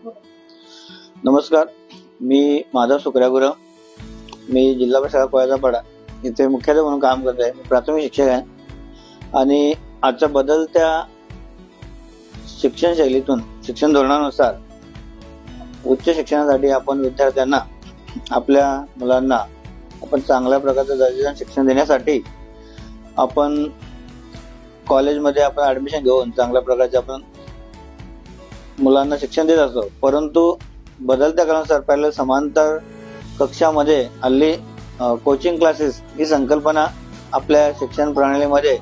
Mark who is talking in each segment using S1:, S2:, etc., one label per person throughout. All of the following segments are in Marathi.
S1: नमस्कार, मी माधव सुकऱ्यागुरव. मी जिल्हा परिषद कोळ्याचापाडा इथे मुख्याध्यापक म्हणून काम करत आहे. प्राथमिक शिक्षक आहे आणि आजच्या बदलत्या शिक्षण शैलीतून, शिक्षण धोरणानुसार उच्च शिक्षणासाठी आपण विद्यार्थ्यांना, आपल्या मुलांना आपण चांगल्या प्रकारचं दर्जेदार शिक्षण देण्यासाठी आपण कॉलेजमध्ये आपण ॲडमिशन घेऊन चांगल्या प्रकारचे आपण मुलांना शिक्षण देत असतो. परंतु बदलत्या काळानुसार पहिलं समांतर कक्षामध्ये हल्ली कोचिंग क्लासेस ही संकल्पना आपल्या शिक्षण प्रणालीमध्ये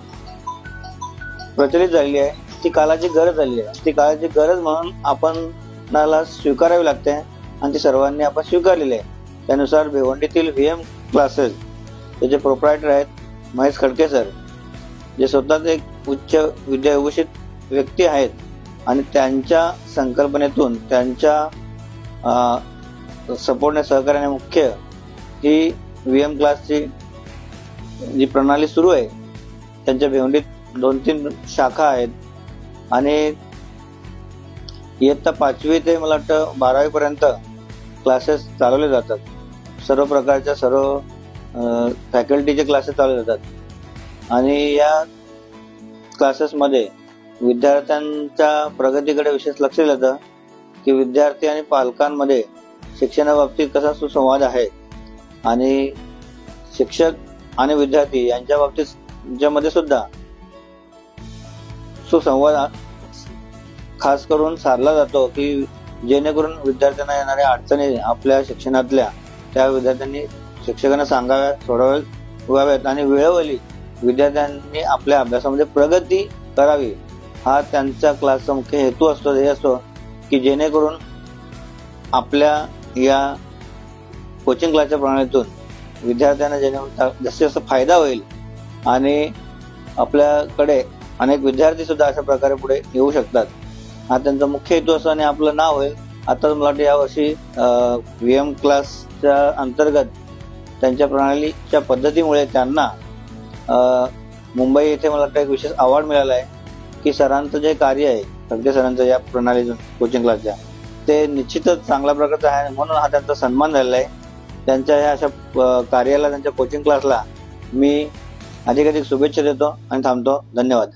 S1: प्रचलित झालेली आहे. ती काळाची गरज झाली आहे. ती काळाची गरज म्हणून आपणाला स्वीकारावी लागते आणि ती सर्वांनी आपण स्वीकारलेली आहे. त्यानुसार भिवंडीतील VM क्लासेस त्याचे प्रोप्रायटर आहेत महेश खडके सर, जे स्वतःच एक उच्च विद्याभूषित व्यक्ती आहेत आणि त्यांच्या संकल्पनेतून, त्यांच्या सपोर्टने, सहकार्याने मुख्य ही VM क्लासची जी प्रणाली सुरू आहे. त्यांच्या भिवंडीत 2-3 शाखा आहेत आणि इयत्ता 5वी ते मला वाटतं 12वी पर्यंत क्लासेस चालवले जातात. सर्व प्रकारच्या सर्व फॅकल्टीचे क्लासेस चालवले जातात आणि या क्लासेसमध्ये विद्यार्थ्यांच्या प्रगतीकडे विशेष लक्ष दिलं जातं की विद्यार्थी आणि पालकांमध्ये शिक्षणाबाबतीत कसा सुसंवाद आहे आणि शिक्षक आणि विद्यार्थी यांच्या बाबतीत सुद्धा सुसंवाद खास करून साधला जातो की जेणेकरून विद्यार्थ्यांना येणाऱ्या अडचणी आपल्या शिक्षणातल्या त्या विद्यार्थ्यांनी शिक्षकांना सांगाव्यात, सोडवाव्यात आणि वेळोवेळी विद्यार्थ्यांनी आपल्या अभ्यासामध्ये प्रगती करावी. हा त्यांच्या क्लासचा मुख्य हेतू असतो. हे असतो की जेणेकरून आपल्या या कोचिंग क्लासच्या प्रणालीतून विद्यार्थ्यांना जेणेकरून जास्तीत जास्त फायदा होईल आणि आपल्याकडे अनेक विद्यार्थी सुद्धा अशा प्रकारे पुढे येऊ शकतात. हा त्यांचा मुख्य हेतू असतो आणि आपलं नाव होईल. आता मला वाटतं यावर्षी VM क्लासच्या अंतर्गत त्यांच्या प्रणालीच्या पद्धतीमुळे त्यांना मुंबई येथे मला वाटतं एक विशेष अवॉर्ड मिळाला आहे की सरांचं जे कार्य आहे, खडके सरांचं या प्रणालीतून कोचिंग क्लासच्या, ते निश्चितच चांगल्या प्रकारचं आहे. म्हणून हा त्यांचा सन्मान झालेला आहे. त्यांच्या ह्या अशा कार्याला, त्यांच्या कोचिंग क्लासला मी अधिकाधिक शुभेच्छा देतो आणि थांबतो. धन्यवाद.